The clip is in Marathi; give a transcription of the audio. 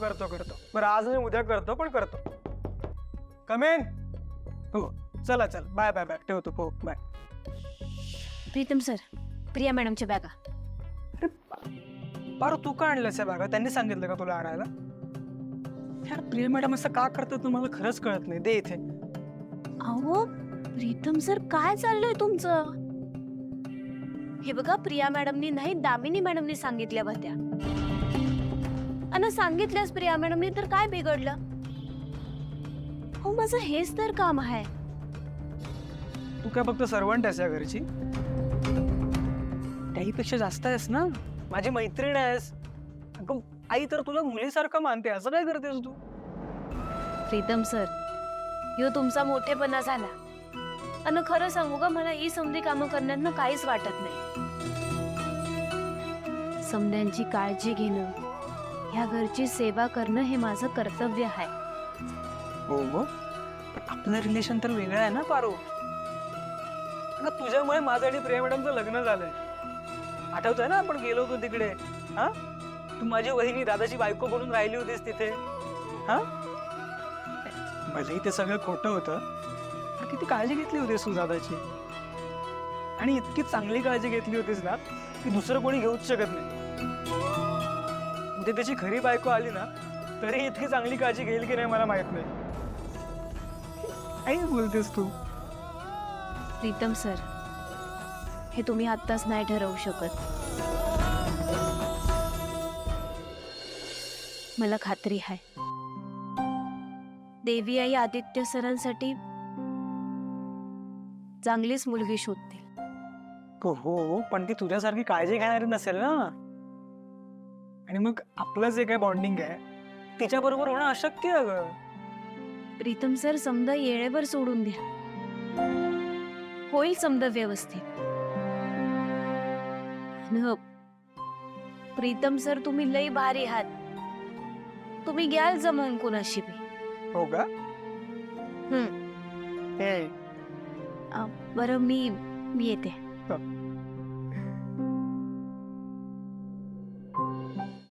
करतो करतो. बरं आज नाही उद्या करतो पण करतो. कमेन. हो चला चल बाय बाय बाय ठेवतो. हो बाय. प्रीतम सर, प्रिया मॅडमच्या बॅगा. अरे पारू तू का आणलंस या बागा? त्यांनी सांगितलं का तुला आणायला? यार प्रिया मॅडम असं का करतात तुम्हाला खरंच कळत नाही. दे इथे. अहो प्रीतम सर काय चाललंय तुमचं? हे बघा प्रिया मॅडमनी नाही दामिनी मॅडमनी सांगितल्या होत्या. आणि सांगितल्यास प्रिया मॅडमनी तर काय बिघडलं? हो माझं हेच तर काम आहे. तू काय फक्त सर्वंट आहेस या घरची? त्याहीपेक्षा जास्त आहेस ना. माझी मैत्रीण आहेस. अगं आई तर तुला मुलीसारखं मानते. असं काय करतेस तू? प्रीतम सर, ह्यो तुमचा मोठेपणा झाला. आणि खरं सांगू का मला ही समधी कामं करण्यानं काहीच वाटत नाही. समध्यांची काळजी घेणं, ह्या घरची सेवा करणं हे माझं कर्तव्य आहे. हो हो पण आपलं रिलेशन तर वेगळं आहे ना पारू. अगं तुझ्यामुळे माझं आणि प्रिया मॅडमचं लग्न झालंय. आठवतंय ना आपण गेलो होतो तिकडे? हा तू माझी वहिनी दादाची बायको बनून राहिली होतीस तिथे. हा भलेही ते सगळं खोटं होतं पण किती काळजी घेतली होतीस तू दादाची. आणि इतकी चांगली काळजी घेतली होतीस ना की दुसरं कोणी घेऊच शकत नाही. उद्या त्याची खरी बायको आली ना तरी इतकी चांगली काळजी घेईल की नाही मला माहित नाही. काय बोलतेस तू? प्रीतम सर, हे तुम्ही आत्ताच नाही ठरवू शकत. मला खात्री आहे देवी आई आदित्य सरांसाठी चांगलीच मुलगी शोधतील. हो पण ती तुझ्यासारखी काळजी घेणारी नसेल ना. आणि मग आपलं जे काय बॉन्डिंग आहे तिच्या बरोबर होणं अशक्य आहे ग. प्रीतम सर समजा येळेवर सोडून द्या, होईल समजा व्यवस्थित. न प्रीतम सर तुम्ही लई भारी आहात. तुम्ही घ्याल जमून कोणाशी बी. हो का? बरं मी येते. हो.